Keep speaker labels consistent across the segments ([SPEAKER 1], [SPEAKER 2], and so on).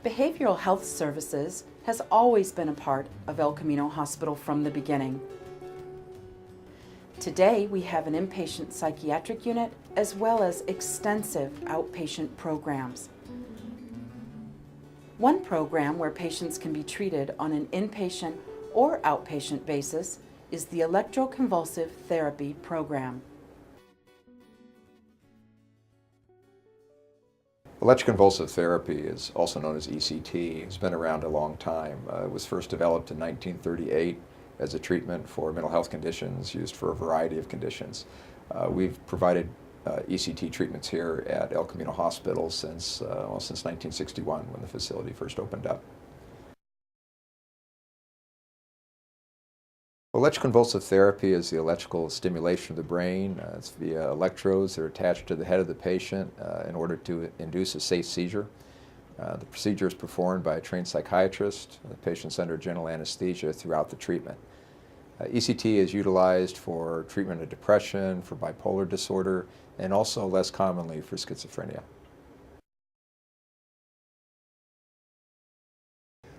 [SPEAKER 1] Behavioral health services has always been a part of El Camino Hospital from the beginning. Today, we have an inpatient psychiatric unit as well as extensive outpatient programs. One program where patients can be treated on an inpatient or outpatient basis is the Electroconvulsive Therapy program.
[SPEAKER 2] Electroconvulsive therapy is also known as ECT. It's been around a long time. It was first developed in 1938 as a treatment for mental health conditions used for a variety of conditions. We've provided ECT treatments here at El Camino Hospital since 1961 when the facility first opened up. Electroconvulsive therapy is the electrical stimulation of the brain. It's via electrodes that are attached to the head of the patient in order to induce a safe seizure. The procedure is performed by a trained psychiatrist. The patient's under general anesthesia throughout the treatment. ECT is utilized for treatment of depression, for bipolar disorder, and also less commonly for schizophrenia.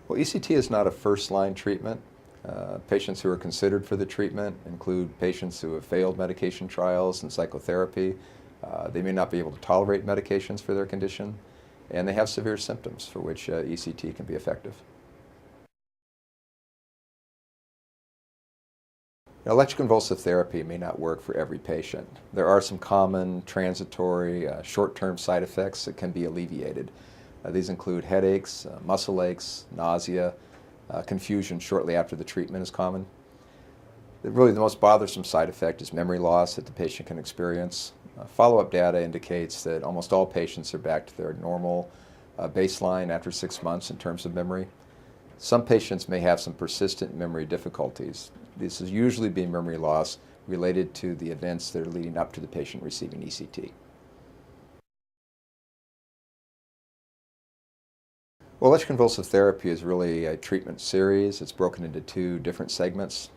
[SPEAKER 2] Well, ECT is not a first-line treatment. Patients who are considered for the treatment include patients who have failed medication trials and psychotherapy. They may not be able to tolerate medications for their condition, and they have severe symptoms for which ECT can be effective. Now, electroconvulsive therapy may not work for every patient. There are some common transitory short-term side effects that can be alleviated. These include headaches, muscle aches, nausea, confusion shortly after the treatment is common. Really, the most bothersome side effect is memory loss that the patient can experience. Follow-up data indicates that almost all patients are back to their normal baseline after 6 months in terms of memory. Some patients may have some persistent memory difficulties. This is usually being memory loss related to the events that are leading up to the patient receiving ECT. Well, electroconvulsive therapy is really a treatment series. It's broken into two different segments.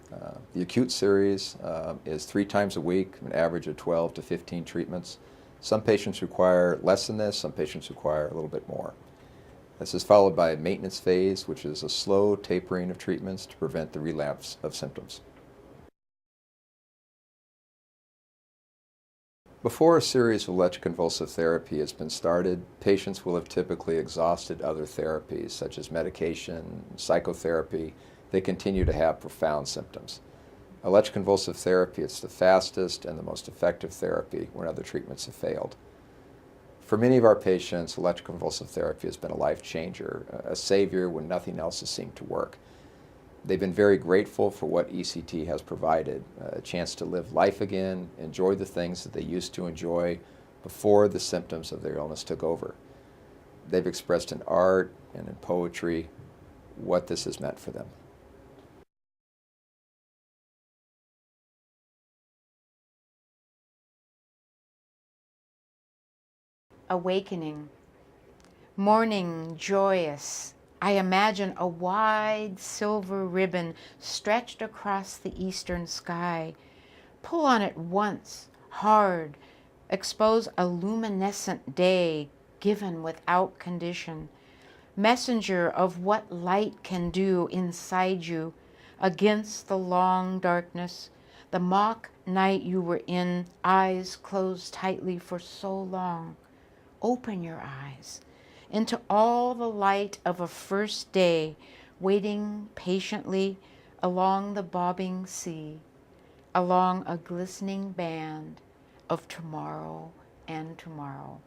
[SPEAKER 2] The acute series is 3 times a week, an average of 12 to 15 treatments. Some patients require less than this, some patients require a little bit more. This is followed by a maintenance phase, which is a slow tapering of treatments to prevent the relapse of symptoms. Before a series of electroconvulsive therapy has been started, patients will have typically exhausted other therapies such as medication, psychotherapy. They continue to have profound symptoms. Electroconvulsive therapy is the fastest and the most effective therapy when other treatments have failed. For many of our patients, electroconvulsive therapy has been a life changer, a savior when nothing else has seemed to work. They've been very grateful for what ECT has provided, a chance to live life again, enjoy the things that they used to enjoy before the symptoms of their illness took over. They've expressed in art and in poetry what this has meant for them.
[SPEAKER 3] Awakening. Morning, joyous. I imagine a wide silver ribbon stretched across the eastern sky. Pull on it once, hard. Expose a luminescent day given without condition. Messenger of what light can do inside you against the long darkness, the mock night you were in, eyes closed tightly for so long. Open your eyes into all the light of a first day, waiting patiently along the bobbing sea, along a glistening band of tomorrow and tomorrow.